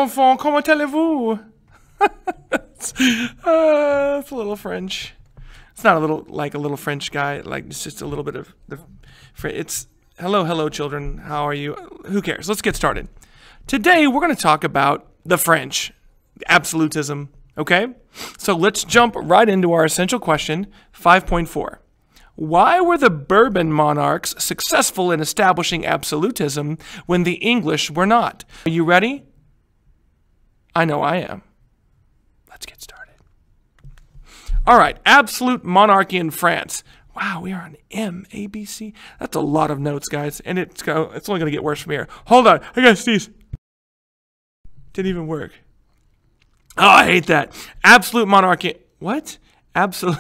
enfants, comment allez-vous? It's a little French. It's not a little, like a little French guy. Like, it's just a little bit of the. It's hello, hello, children. How are you? Who cares? Let's get started. Today we're going to talk about the French, absolutism. Okay, so let's jump right into our essential question, 5.4. Why were the Bourbon monarchs successful in establishing absolutism when the English were not? Are you ready? I know I am. Let's get started. All right, absolute monarchy in France. Wow, we are on M, A, B, C. That's a lot of notes, guys, and it's only going to get worse from here. Hold on, I got to sneeze. Didn't even work. Oh, I hate that. Absolute monarchy. What? Absolute.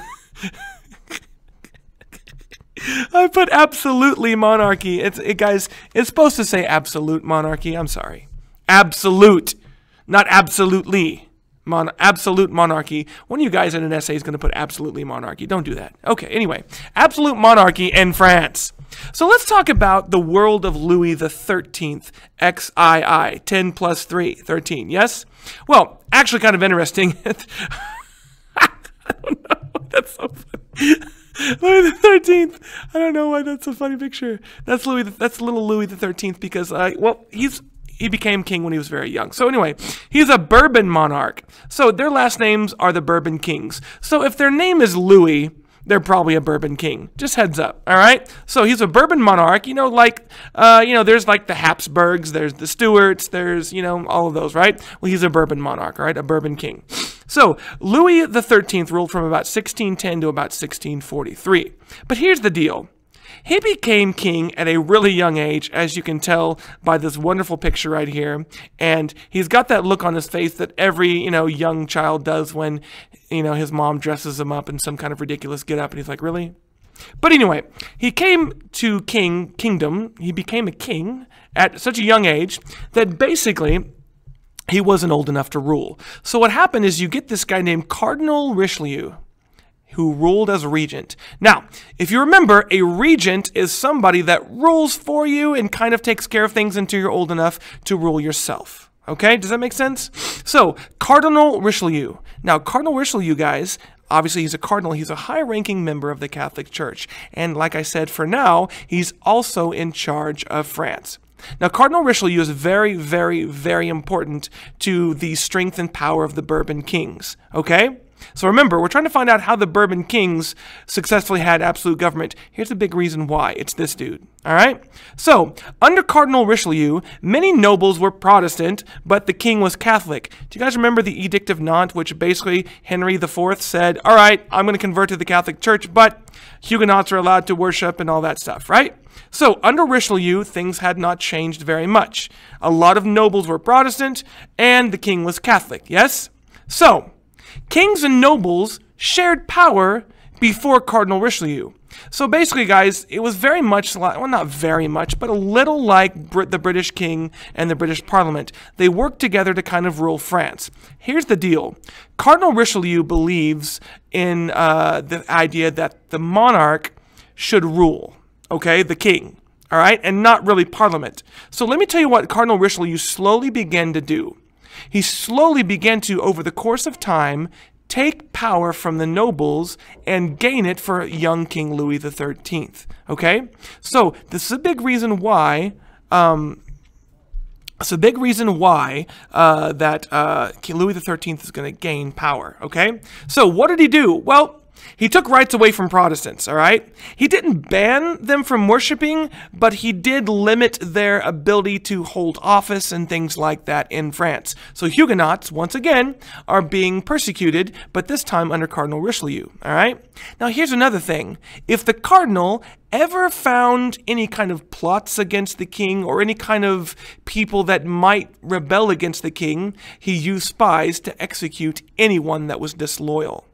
I put absolutely monarchy. Guys, it's supposed to say absolute monarchy. I'm sorry. Absolute, not absolutely. Absolute monarchy. One of you guys in an essay is going to put absolutely monarchy. Don't do that. Okay, anyway. Absolute monarchy in France. So let's talk about the world of Louis the 13th. XII. 10 plus 3. 13. Yes? Well, actually kind of interesting. I don't know. That's so funny. Louis the 13th. I don't know why that's a funny picture. That's little Louis the 13th because, well, he became king when he was very young. So anyway, he's a Bourbon monarch. So their last names are the Bourbon kings. So if their name is Louis, they're probably a Bourbon king. Just heads up, all right? So he's a Bourbon monarch, there's like the Habsburgs, there's the Stuarts, there's, all of those, right? Well, he's a Bourbon monarch, all right? A Bourbon king. So Louis the 13th ruled from about 1610 to about 1643. But here's the deal. He became king at a really young age, as you can tell by this wonderful picture right here. And he's got that look on his face that every, young child does when, his mom dresses him up in some kind of ridiculous get-up. And he's like, really? But anyway, he came to kingdom. He became a king at such a young age that basically he wasn't old enough to rule. So what happened is you get this guy named Cardinal Richelieu, who ruled as regent. Now, if you remember, a regent is somebody that rules for you and kind of takes care of things until you're old enough to rule yourself. Okay, does that make sense? So, Cardinal Richelieu. Now, Cardinal Richelieu, guys, obviously he's a cardinal. He's a high-ranking member of the Catholic Church. And like I said, for now, he's also in charge of France. Now, Cardinal Richelieu is very, very, very important to the strength and power of the Bourbon kings. Okay? So remember, we're trying to find out how the Bourbon kings successfully had absolute government. Here's a big reason why. It's this dude. All right? So, under Cardinal Richelieu, many nobles were Protestant, but the king was Catholic. Do you guys remember the Edict of Nantes, which basically Henry IV said, all right, I'm going to convert to the Catholic Church, but Huguenots are allowed to worship and all that stuff, right? So, under Richelieu, things had not changed very much. A lot of nobles were Protestant, and the king was Catholic, yes? So, kings and nobles shared power before Cardinal Richelieu. So basically, guys, it was very much like, well, not very much, but a little like the British king and the British Parliament. They worked together to kind of rule France. Here's the deal. Cardinal Richelieu believes in the idea that the monarch should rule, okay, the king, all right, and not really Parliament. So let me tell you what Cardinal Richelieu slowly began to do. He slowly began to, over the course of time, take power from the nobles and gain it for young King Louis the 13th. Okay? So, this is a big reason why, that King Louis the 13th is going to gain power. Okay? So, what did he do? Well, he took rights away from Protestants, all right? He didn't ban them from worshiping, but he did limit their ability to hold office and things like that in France. So Huguenots, once again, are being persecuted, but this time under Cardinal Richelieu, all right? Now here's another thing. If the cardinal ever found any kind of plots against the king or any kind of people that might rebel against the king, he used spies to execute anyone that was disloyal.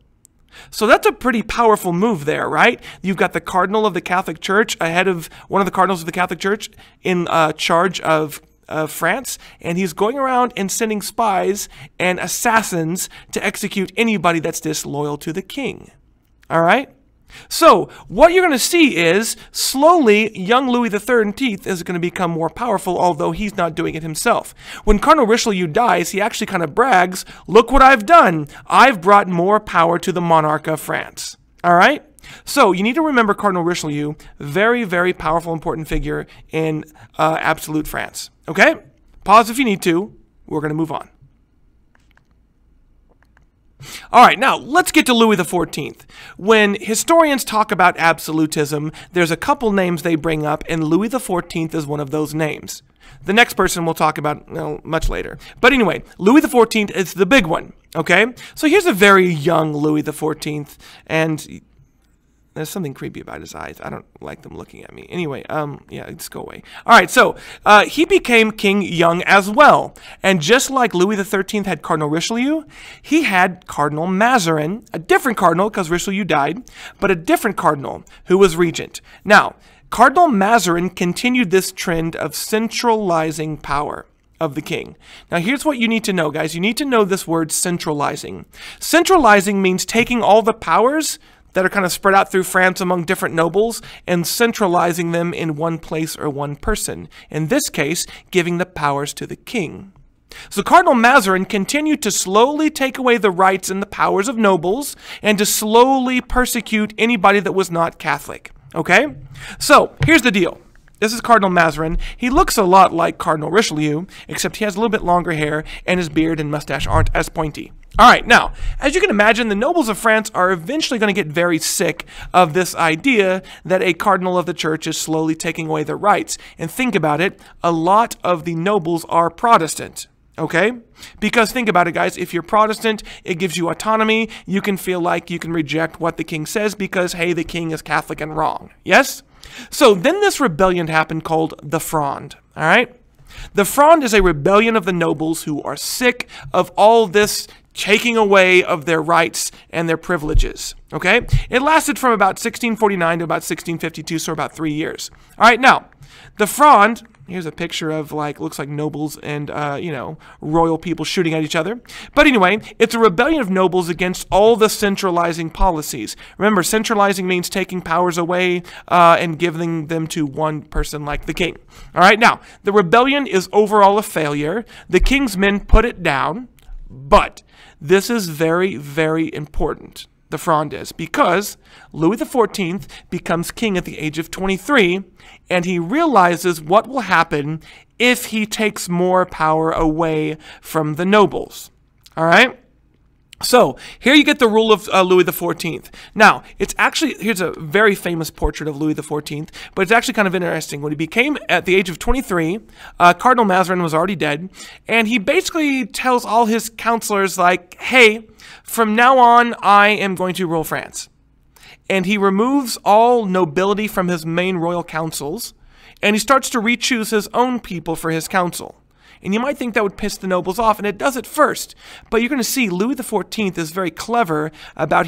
So that's a pretty powerful move there, right? You've got the cardinal of the Catholic Church ahead of one of the cardinals of the Catholic Church in charge of France, and he's going around and sending spies and assassins to execute anybody that's disloyal to the king. All right? So what you're going to see is slowly young Louis XIII is going to become more powerful, although he's not doing it himself. When Cardinal Richelieu dies, he actually kind of brags, look what I've done. I've brought more power to the monarch of France. All right? So you need to remember Cardinal Richelieu, very, very powerful, important figure in absolute France. Okay? Pause if you need to. We're going to move on. All right, now let's get to Louis XIV. When historians talk about absolutism, there's a couple names they bring up, and Louis XIV is one of those names. The next person we'll talk about much later. But anyway, Louis XIV is the big one, okay? So here's a very young Louis XIV, and there's something creepy about his eyes. I don't like them looking at me. Anyway, yeah, just go away. All right, so he became king young as well. And just like Louis XIII had Cardinal Richelieu, he had Cardinal Mazarin, a different cardinal because Richelieu died, but a different cardinal who was regent. Now, Cardinal Mazarin continued this trend of centralizing power of the king. Now, here's what you need to know, guys. You need to know this word centralizing. Centralizing means taking all the powers that are kind of spread out through France among different nobles and centralizing them in one place or one person. In this case, giving the powers to the king. So Cardinal Mazarin continued to slowly take away the rights and the powers of nobles and to slowly persecute anybody that was not Catholic. Okay? So, here's the deal. This is Cardinal Mazarin. He looks a lot like Cardinal Richelieu, except he has a little bit longer hair and his beard and mustache aren't as pointy. All right, now, as you can imagine, the nobles of France are eventually going to get very sick of this idea that a cardinal of the church is slowly taking away their rights. And think about it, a lot of the nobles are Protestant. Okay? Because think about it, guys. If you're Protestant, it gives you autonomy. You can feel like you can reject what the king says because, hey, the king is Catholic and wrong. Yes? So then this rebellion happened called the Fronde. All right? The Fronde is a rebellion of the nobles who are sick of all this taking away of their rights and their privileges. Okay? It lasted from about 1649 to about 1652, so about 3 years. All right, now, the Fronde, here's a picture of, like, looks like nobles and, royal people shooting at each other. But anyway, it's a rebellion of nobles against all the centralizing policies. Remember, centralizing means taking powers away and giving them to one person like the king. All right, now, the rebellion is overall a failure. The king's men put it down, but this is very, very important. The Fronde is, because Louis XIV becomes king at the age of 23, and he realizes what will happen if he takes more power away from the nobles. All right? So, here you get the rule of Louis XIV. Now, it's actually, here's a very famous portrait of Louis XIV, but it's actually kind of interesting. When he became, at the age of 23, Cardinal Mazarin was already dead, and he basically tells all his counselors, like, hey, from now on, I am going to rule France. And he removes all nobility from his main royal councils, and he starts to re-choose his own people for his council. And you might think that would piss the nobles off, and it does at first. But you're going to see Louis XIV is very clever about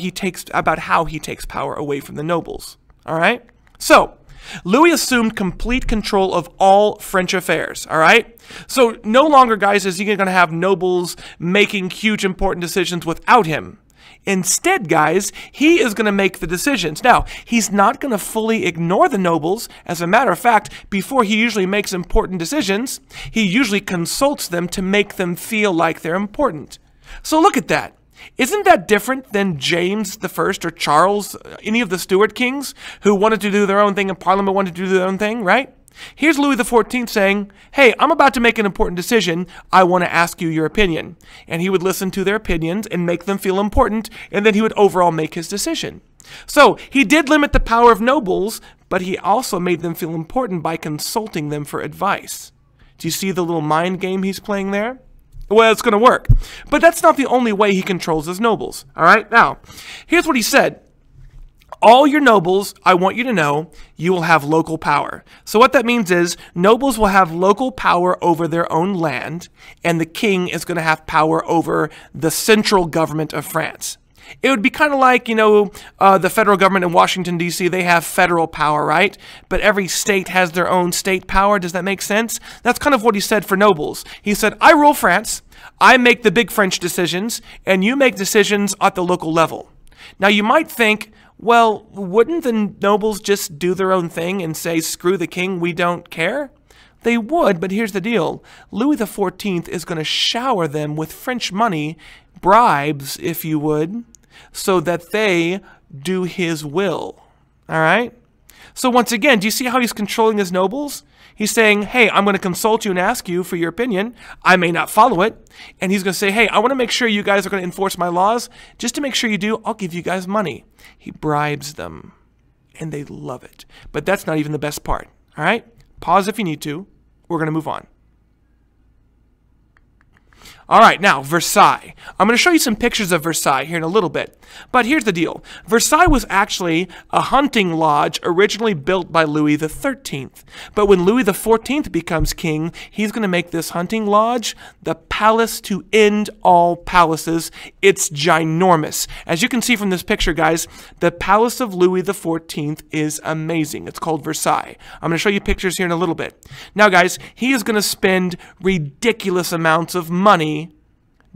how he takes power away from the nobles. All right? So, Louis assumed complete control of all French affairs, all right? So, no longer, guys, is he going to have nobles making huge important decisions without him. Instead, guys, he is going to make the decisions. Now, he's not going to fully ignore the nobles. As a matter of fact, before he usually makes important decisions, he usually consults them to make them feel like they're important. So look at that. Isn't that different than James I or Charles, any of the Stuart kings, who wanted to do their own thing and Parliament wanted to do their own thing, right? Here's Louis XIV saying, hey, I'm about to make an important decision. I want to ask you your opinion. And he would listen to their opinions and make them feel important, and then he would overall make his decision. So he did limit the power of nobles, but he also made them feel important by consulting them for advice. Do you see the little mind game he's playing there? Well, it's going to work. But that's not the only way he controls his nobles. All right? Now, here's what he said. All your nobles, I want you to know, you will have local power. So what that means is nobles will have local power over their own land, and the king is going to have power over the central government of France. It would be kind of like, the federal government in Washington, D.C., they have federal power, right? But every state has their own state power. Does that make sense? That's kind of what he said for nobles. He said, I rule France, I make the big French decisions, and you make decisions at the local level. Now, you might think, Well, wouldn't the nobles just do their own thing and say, screw the king, we don't care? They would, but here's the deal. Louis XIV is going to shower them with French money, bribes, if you would, so that they do his will. All right? So once again, do you see how he's controlling his nobles? He's saying, hey, I'm going to consult you and ask you for your opinion. I may not follow it. And he's going to say, hey, I want to make sure you guys are going to enforce my laws. Just to make sure you do, I'll give you guys money. He bribes them, and they love it. But that's not even the best part. All right? Pause if you need to. We're going to move on. All right, now, Versailles. I'm going to show you some pictures of Versailles here in a little bit. But here's the deal. Versailles was actually a hunting lodge originally built by Louis XIII. But when Louis XIV becomes king, he's going to make this hunting lodge the palace to end all palaces. It's ginormous. As you can see from this picture, guys, the palace of Louis XIV is amazing. It's called Versailles. I'm going to show you pictures here in a little bit. Now, guys, he is going to spend ridiculous amounts of money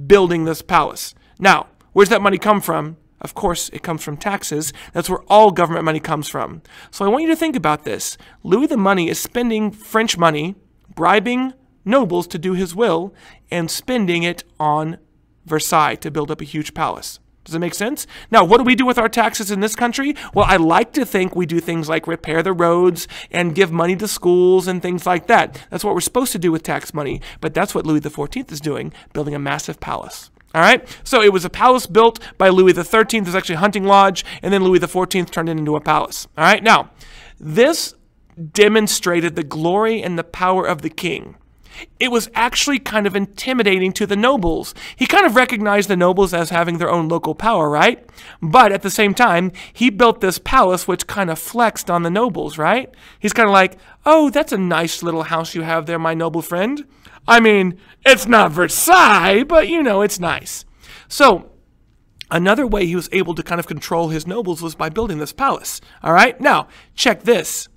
building this palace. Now, where's that money come from? Of course, it comes from taxes. That's where all government money comes from. So I want you to think about this. Louis the Money is spending French money, bribing nobles to do his will, and spending it on Versailles to build up a huge palace. Does that make sense? Now, what do we do with our taxes in this country? Well, I like to think we do things like repair the roads and give money to schools and things like that. That's what we're supposed to do with tax money. But that's what Louis XIV is doing, building a massive palace. All right? So it was a palace built by Louis XIII. There's actually a hunting lodge, and then Louis XIV turned it into a palace. All right? Now, this demonstrated the glory and the power of the king. It was actually kind of intimidating to the nobles. He kind of recognized the nobles as having their own local power, right? But at the same time, he built this palace which kind of flexed on the nobles, right? He's kind of like, oh, that's a nice little house you have there, my noble friend. I mean, it's not Versailles, but you know, it's nice. So another way he was able to kind of control his nobles was by building this palace. All right, now check this.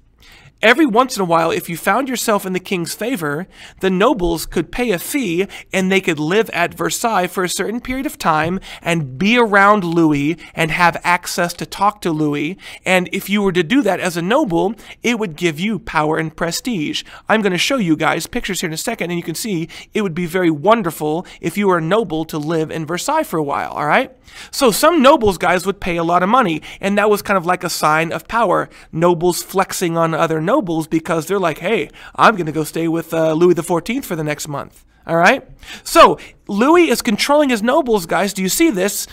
Every once in a while, if you found yourself in the king's favor, the nobles could pay a fee and they could live at Versailles for a certain period of time and be around Louis and have access to talk to Louis. And if you were to do that as a noble, it would give you power and prestige. I'm going to show you guys pictures here in a second, and you can see it would be very wonderful if you were a noble to live in Versailles for a while, all right? So some nobles, guys, would pay a lot of money, and that was kind of like a sign of power. Nobles flexing on other nobles because they're like, hey, I'm going to go stay with Louis XIV for the next month. All right? So Louis is controlling his nobles, guys. Do you see this?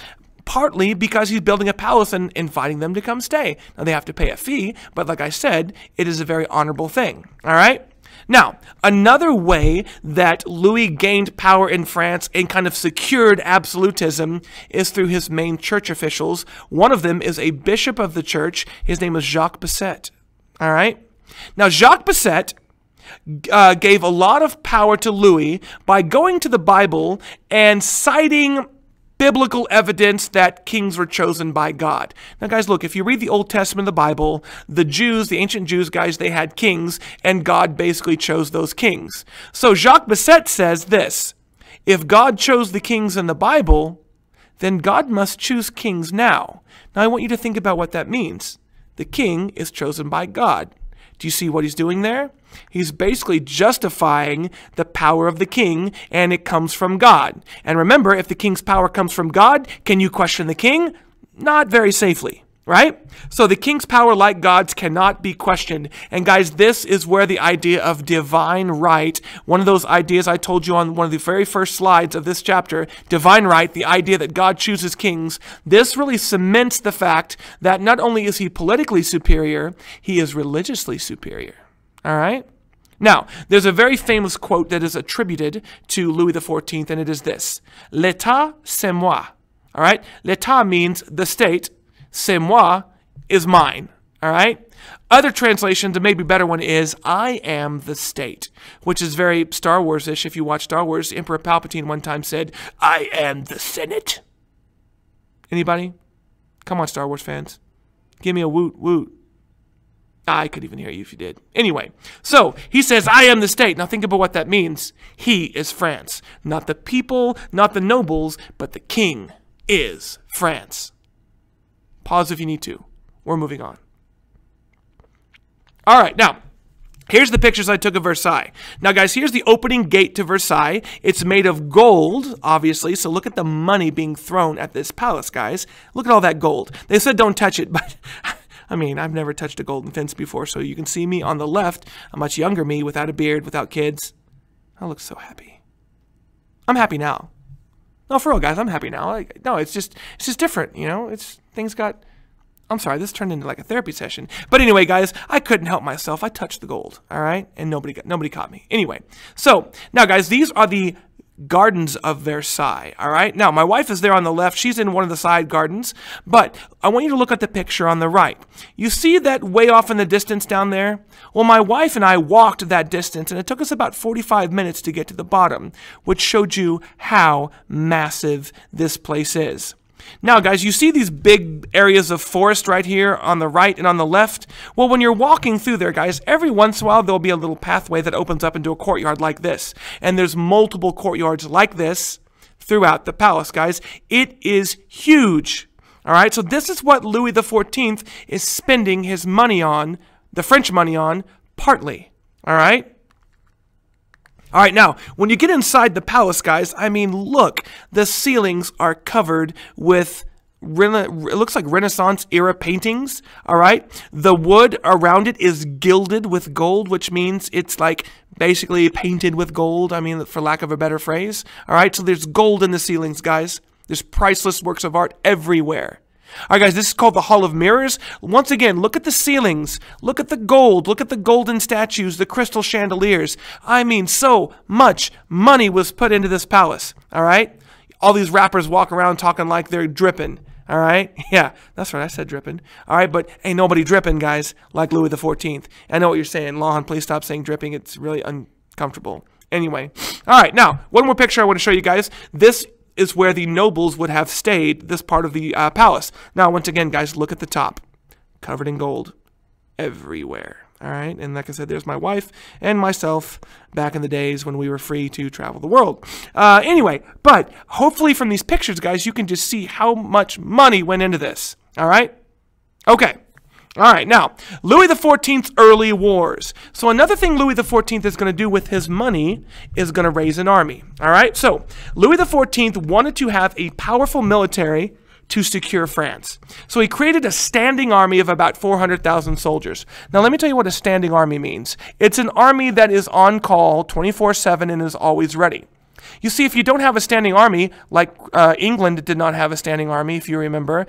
Partly because he's building a palace and inviting them to come stay. Now, they have to pay a fee, but like I said, it is a very honorable thing. All right? Now, another way that Louis gained power in France and kind of secured absolutism is through his main church officials. One of them is a bishop of the church. His name is Jacques Basset. All right? Now, Jacques Basset gave a lot of power to Louis by going to the Bible and citing biblical evidence that kings were chosen by God. Now, guys, look, if you read the Old Testament of the Bible, the Jews, the ancient Jews, guys, they had kings, and God basically chose those kings. So Jacques Basset says this: if God chose the kings in the Bible, then God must choose kings now. Now, I want you to think about what that means. The king is chosen by God. Do you see what he's doing there? He's basically justifying the power of the king, and it comes from God. And remember, if the king's power comes from God, can you question the king? Not very safely, right? So the king's power, like God's, cannot be questioned. And guys, this is where the idea of divine right, one of those ideas I told you on one of the very first slides of this chapter, divine right, the idea that God chooses kings, this really cements the fact that not only is he politically superior, he is religiously superior. All right? Now, there's a very famous quote that is attributed to Louis XIV, and it is this: L'État, c'est moi. All right? L'État means the state. C'est moi is mine. All right? Other translations, a maybe better one, is I am the state, which is very Star Wars-ish. If you watch Star Wars, Emperor Palpatine one time said, I am the Senate. Anybody? Come on, Star Wars fans. Give me a woot woot. I could even hear you if you did. Anyway, so he says, I am the state. Now think about what that means. He is France. Not the people, not the nobles, but the king is France. Pause if you need to. We're moving on. All right, now, here's the pictures I took of Versailles. Now, guys, here's the opening gate to Versailles. It's made of gold, obviously, so look at the money being thrown at this palace, guys. Look at all that gold. They said don't touch it, but, I mean, I've never touched a golden fence before, so you can see me on the left, a much younger me, without a beard, without kids. I look so happy. I'm happy now. No, for real, guys, I'm happy now. No, it's just different, you know? I'm sorry, this turned into like a therapy session. But anyway, guys, I couldn't help myself. I touched the gold, all right? And nobody caught me. Anyway, so now, guys, these are the gardens of Versailles, all right? Now, my wife is there on the left. She's in one of the side gardens. But I want you to look at the picture on the right. You see that way off in the distance down there? Well, my wife and I walked that distance, and it took us about 45 minutes to get to the bottom, which showed you how massive this place is. Now, guys, you see these big areas of forest right here on the right and on the left? Well, when you're walking through there, guys, every once in a while there'll be a little pathway that opens up into a courtyard like this. And there's multiple courtyards like this throughout the palace, guys. It is huge. All right, so this is what Louis XIV is spending his money on, the French money on, partly. All right? All right, now, when you get inside the palace, guys, I mean, look, the ceilings are covered with, it looks like Renaissance-era paintings, all right? The wood around it is gilded with gold, which means it's like basically painted with gold, I mean, for lack of a better phrase, all right? So there's gold in the ceilings, guys. There's priceless works of art everywhere. All right, guys, this is called the Hall of Mirrors. Once again, look at the ceilings. Look at the gold. Look at the golden statues, the crystal chandeliers. I mean, so much money was put into this palace, all right? All these rappers walk around talking like they're dripping, all right? Yeah, that's right, I said dripping. All right, but ain't nobody dripping, guys, like Louis XIV. I know what you're saying. Lon, please stop saying dripping. It's really uncomfortable. Anyway, all right, now, one more picture I want to show you guys. This is where the nobles would have stayed, this part of the palace. Now, once again, guys, look at the top. Covered in gold everywhere. All right, and like I said, there's my wife and myself back in the days when we were free to travel the world. Anyway, but hopefully from these pictures, guys, you can just see how much money went into this. All right? Okay. All right, now, Louis XIV's early wars. So another thing Louis XIV is going to do with his money is going to raise an army. All right, so Louis XIV wanted to have a powerful military to secure France. So he created a standing army of about 400,000 soldiers. Now, let me tell you what a standing army means. It's an army that is on call 24/7 and is always ready. You see, if you don't have a standing army, like England did not have a standing army, if you remember,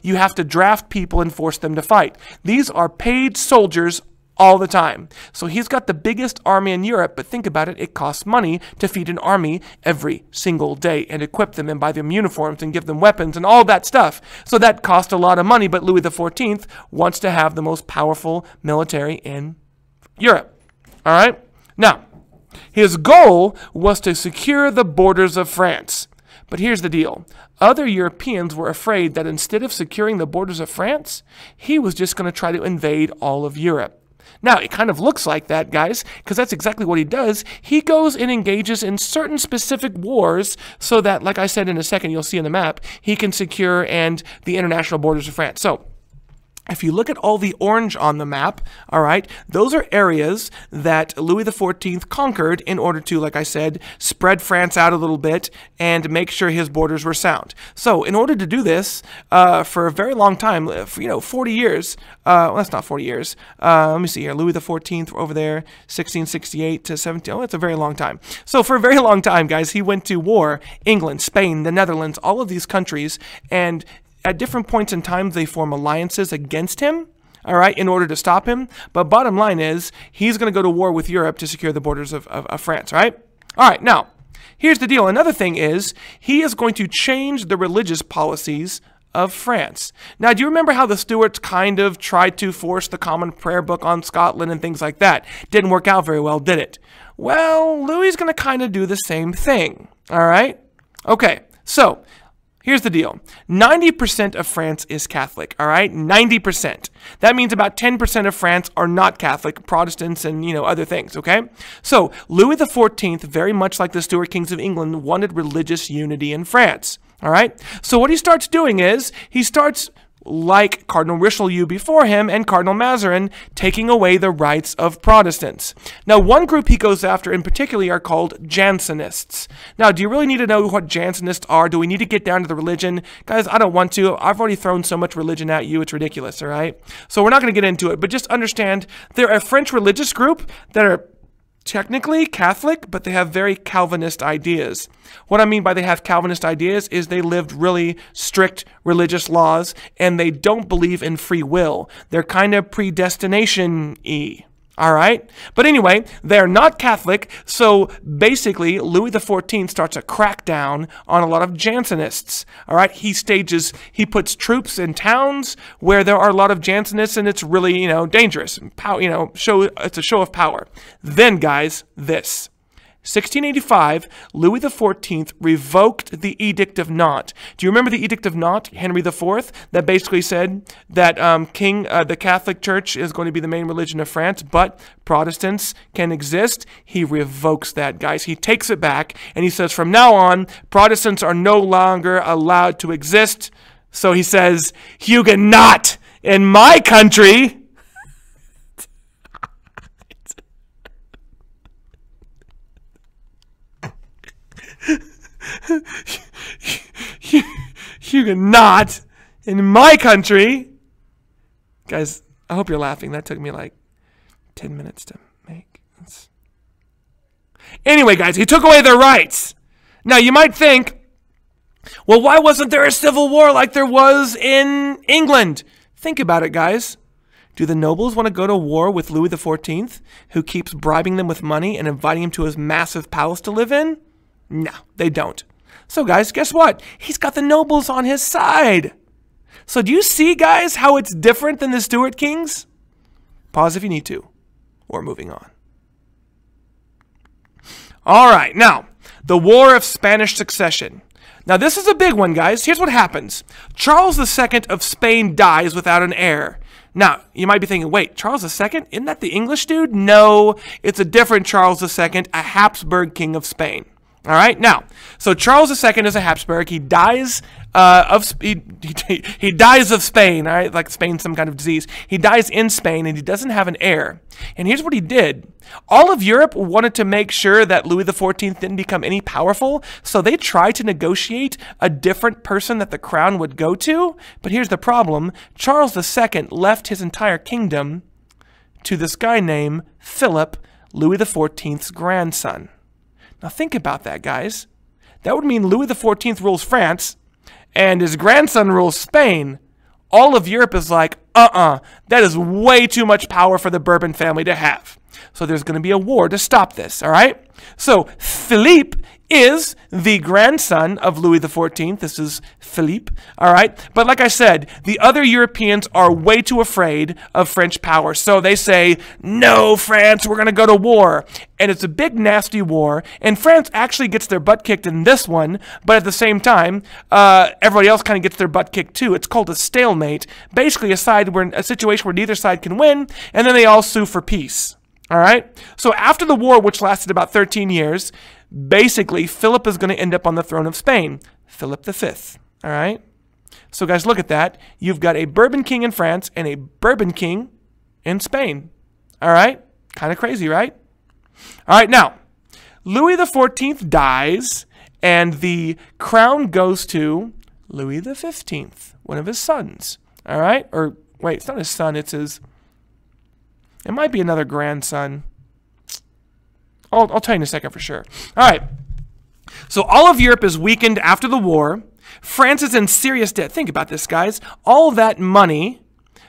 you have to draft people and force them to fight. These are paid soldiers all the time. So he's got the biggest army in Europe, but think about it, it costs money to feed an army every single day and equip them and buy them uniforms and give them weapons and all that stuff. So that cost a lot of money, but Louis XIV wants to have the most powerful military in Europe. All right? Now, his goal was to secure the borders of France. But here's the deal. Other Europeans were afraid that instead of securing the borders of France, he was just going to try to invade all of Europe. Now, it kind of looks like that, guys, because that's exactly what he does. He goes and engages in certain specific wars so that, like I said in a second, you'll see in the map, he can secure the international borders of France. So, if you look at all the orange on the map, all right, those are areas that Louis XIV conquered in order to, like I said, spread France out a little bit and make sure his borders were sound. So in order to do this, for a very long time, 40 years, well, that's not 40 years. Let me see here, Louis XIV over there, 1668 to 17, oh, that's a very long time. So for a very long time, guys, he went to war, England, Spain, the Netherlands, all of these countries, and at different points in time, they form alliances against him, all right, in order to stop him. But bottom line is, he's going to go to war with Europe to secure the borders of France, right? All right, now, here's the deal. Another thing is, he is going to change the religious policies of France. Now, do you remember how the Stuarts kind of tried to force the Common Prayer Book on Scotland and things like that? Didn't work out very well, did it? Well, Louis is going to kind of do the same thing, all right? Okay, so here's the deal. 90% of France is Catholic, all right? 90%. That means about 10% of France are not Catholic, Protestants and, other things, okay? So Louis XIV, very much like the Stuart Kings of England, wanted religious unity in France, all right? So what he starts doing is he starts like Cardinal Richelieu before him and Cardinal Mazarin, taking away the rights of Protestants. Now, one group he goes after in particular are called Jansenists. Now, do you really need to know what Jansenists are? Do we need to get down to the religion? Guys, I don't want to. I've already thrown so much religion at you, it's ridiculous, all right? So we're not going to get into it, but just understand they're a French religious group that are technically Catholic, but they have very Calvinist ideas. What I mean by they have Calvinist ideas is they lived really strict religious laws, and they don't believe in free will. They're kind of predestination-y. All right? But anyway, they're not Catholic, so basically Louis XIV starts a crackdown on a lot of Jansenists. All right? He puts troops in towns where there are a lot of Jansenists, and it's really, dangerous. It's a show of power. Then, guys, this. 1685, Louis XIV revoked the Edict of Nantes. Do you remember the Edict of Nantes, Henry IV, that basically said that the Catholic Church is going to be the main religion of France, but Protestants can exist? He revokes that, guys. He takes it back, and he says, from now on, Protestants are no longer allowed to exist. So he says, Huguenot in my country. Huguenot in my country. Guys, I hope you're laughing. That took me like 10 minutes to make. Anyway, guys, he took away their rights. Now, you might think, well, why wasn't there a civil war like there was in England? Think about it, guys. Do the nobles want to go to war with Louis XIV, who keeps bribing them with money and inviting him to his massive palace to live in? No, they don't. So, guys, guess what? He's got the nobles on his side. So do you see, guys, how it's different than the Stuart Kings? Pause if you need to. We're moving on. All right, now, the War of Spanish Succession. Now, this is a big one, guys. Here's what happens. Charles II of Spain dies without an heir. Now, you might be thinking, wait, Charles II? Isn't that the English dude? No, it's a different Charles II, a Habsburg king of Spain. All right, now, so Charles II is a Habsburg. He dies he dies of Spain, all right, like Spain's some kind of disease. He dies in Spain, and he doesn't have an heir. And here's what he did. All of Europe wanted to make sure that Louis XIV didn't become any powerful, so they tried to negotiate a different person that the crown would go to. But here's the problem. Charles II left his entire kingdom to this guy named Philip, Louis XIV's grandson. Now think about that, guys. That would mean Louis XIV rules France, and his grandson rules Spain. All of Europe is like, that is way too much power for the Bourbon family to have. So there's going to be a war to stop this, all right? So Philippe is the grandson of Louis XIV. This is Philippe, all right? But like I said, the other Europeans are way too afraid of French power. So they say, no, France, we're going to go to war. And it's a big, nasty war. And France actually gets their butt kicked in this one. But at the same time, everybody else kind of gets their butt kicked too. It's called a stalemate. Basically, a situation where neither side can win. And then they all sue for peace. All right? So after the war, which lasted about 13 years, basically, Philip is going to end up on the throne of Spain. Philip V. All right? So, guys, look at that. You've got a Bourbon king in France and a Bourbon king in Spain. All right? Kind of crazy, right? All right, now, Louis XIV dies, and the crown goes to Louis XV, one of his sons. All right? Or, wait, it's not his son, it's his... It might be another grandson. I'll tell you in a second for sure. All right. So all of Europe is weakened after the war. France is in serious debt. Think about this, guys. All that money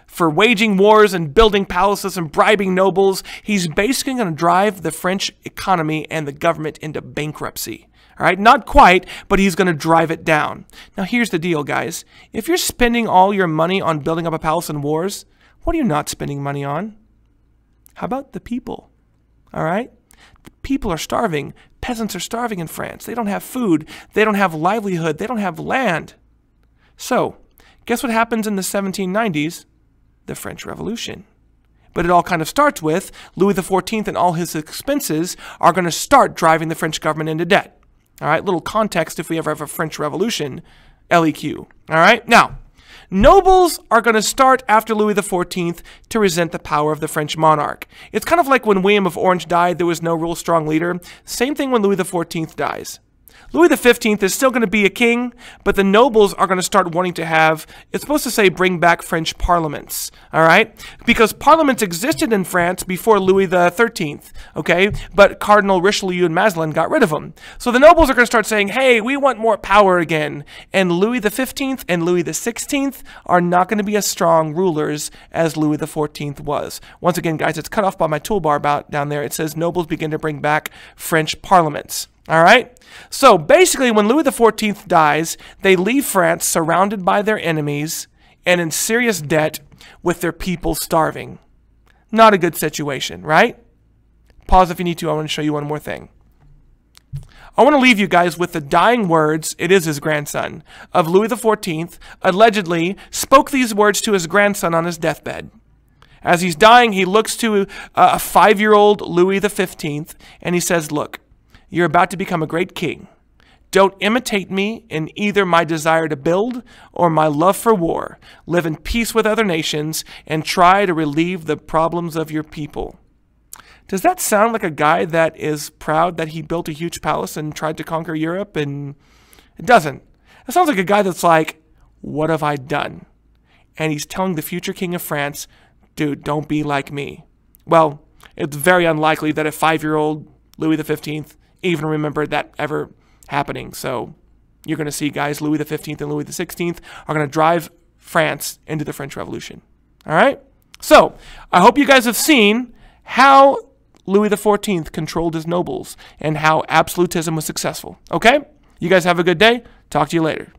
for waging wars and building palaces and bribing nobles, he's basically going to drive the French economy and the government into bankruptcy. All right? Not quite, but he's going to drive it down. Now, here's the deal, guys. If you're spending all your money on building up a palace and wars, what are you not spending money on? How about the people? All right? The people are starving. Peasants are starving in France. They don't have food. They don't have livelihood. They don't have land. So, guess what happens in the 1790s? The French Revolution. But it all kind of starts with Louis XIV and all his expenses are going to start driving the French government into debt. All right? Little context if we ever have a French Revolution. LEQ. All right? Now, Nobles are going to start after Louis XIV to resent the power of the French monarch. It's kind of like when William of Orange died, there was no real strong leader. Same thing when Louis XIV dies. Louis XV is still going to be a king, but the nobles are going to start wanting to have, it's supposed to say bring back French parliaments, all right? Because parliaments existed in France before Louis XIII, okay? But Cardinal Richelieu and Mazarin got rid of them. So the nobles are going to start saying, hey, we want more power again. And Louis XV and Louis XVI are not going to be as strong rulers as Louis XIV was. Once again, guys, it's cut off by my toolbar about down there. It says nobles begin to bring back French parliaments. All right? So basically, when Louis XIV dies, they leave France surrounded by their enemies and in serious debt with their people starving. Not a good situation, right? Pause if you need to. I want to show you one more thing. I want to leave you guys with the dying words, it is his grandson, of Louis XIV, allegedly spoke these words to his grandson on his deathbed. As he's dying, he looks to a 5-year-old Louis XV, and he says, look, you're about to become a great king. Don't imitate me in either my desire to build or my love for war. Live in peace with other nations and try to relieve the problems of your people. Does that sound like a guy that is proud that he built a huge palace and tried to conquer Europe? And it doesn't. It sounds like a guy that's like, what have I done? And he's telling the future king of France, dude, don't be like me. Well, it's very unlikely that a 5-year-old Louis XV even remembered that ever happening. So you're going to see guys, Louis XV and Louis XVI are going to drive France into the French Revolution. All right? So I hope you guys have seen how Louis XIV controlled his nobles and how absolutism was successful. Okay? You guys have a good day. Talk to you later.